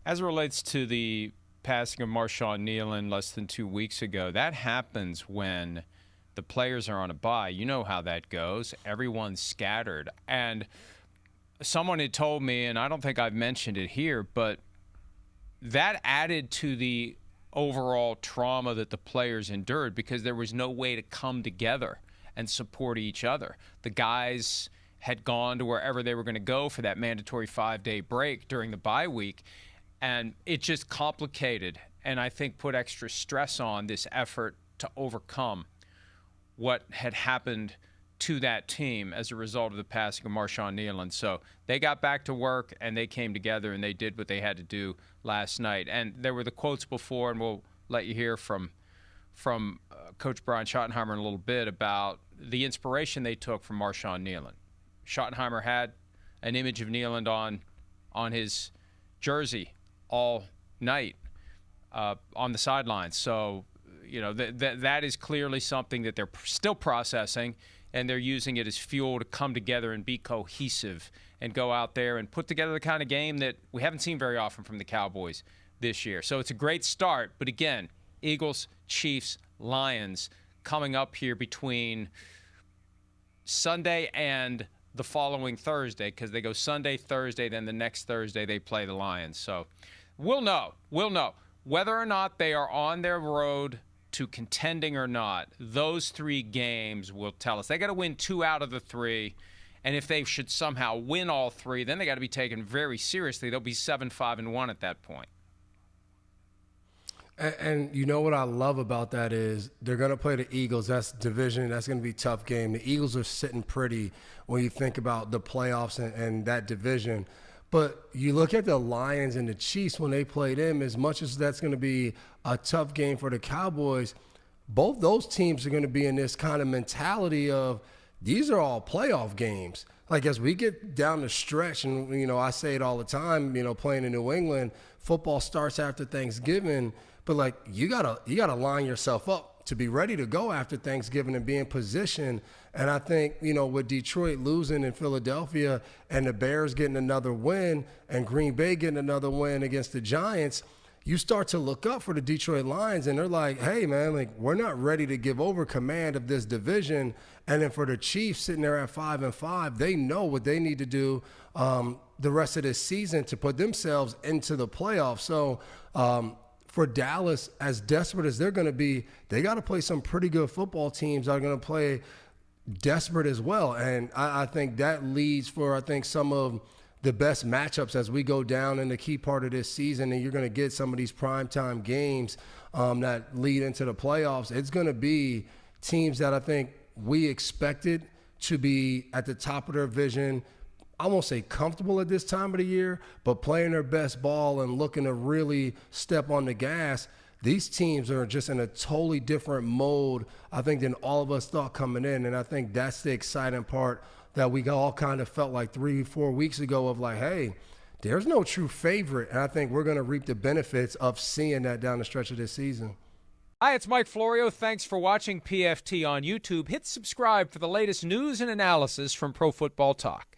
As it relates to the passing of Marshawn Kneeland less than 2 weeks ago, that happens when the players are on a bye. You know how that goes. Everyone's scattered. And someone had told me, and I don't think I've mentioned it here, but that added to the overall trauma that the players endured because there was no way to come together and support each other. The guys had gone to wherever they were going to go for that mandatory 5-day break during the bye week, and it just complicated and I think put extra stress on this effort to overcome what had happened to that team as a result of the passing of Marshawn Kneeland. So they got back to work and they came together and they did what they had to do last night. And there were the quotes before, and we'll let you hear from Coach Brian Schottenheimer in a little bit about the inspiration they took from Marshawn Kneeland. Schottenheimer had an image of Kneeland on his jersey all night on the sidelines. So, you know, that is clearly something that they're still processing, and they're using it as fuel to come together and be cohesive and go out there and put together the kind of game that we haven't seen very often from the Cowboys this year. So it's a great start. But again, Eagles, Chiefs, Lions coming up here between Sunday and the following Thursday, because they go Sunday, Thursday, then the next Thursday they play the Lions. So we'll know whether or not they are on their road to contending or not. Those 3 games will tell us. They got to win 2 out of the 3, and if they should somehow win all 3, then they got to be taken very seriously. They'll be 7-5-1 at that point. And you know what I love about that is they're going to play the Eagles. That's division. That's going to be a tough game. The Eagles are sitting pretty when you think about the playoffs and that division. But you look at the Lions and the Chiefs when they play them, as much as that's going to be a tough game for the Cowboys, both those teams are going to be in this kind of mentality of these are all playoff games. Like as we get down the stretch, and, you know, I say it all the time, you know, playing in New England, football starts after Thanksgiving, but like you gotta line yourself up to be ready to go after Thanksgiving and be in position. And I think, you know, with Detroit losing in Philadelphia and the Bears getting another win and Green Bay getting another win against the Giants, you start to look up for the Detroit Lions, and they're like, hey, man, like we're not ready to give over command of this division. And then for the Chiefs sitting there at 5-5, they know what they need to do the rest of this season to put themselves into the playoffs. So for Dallas, as desperate as they're going to be, they got to play some pretty good football teams that are going to play desperate as well. And I think that leads for, some of the best matchups as we go down in the key part of this season, and you're going to get some of these primetime games that lead into the playoffs. It's going to be teams that I think we expected to be at the top of their division, I won't say comfortable at this time of the year, but playing their best ball and looking to really step on the gas. These teams are just in a totally different mode, I think, than all of us thought coming in. And I think that's the exciting part that we all kind of felt like 3-4 weeks ago of like, hey, there's no true favorite. And I think we're going to reap the benefits of seeing that down the stretch of this season. Hi, it's Mike Florio. Thanks for watching PFT on YouTube. Hit subscribe for the latest news and analysis from Pro Football Talk.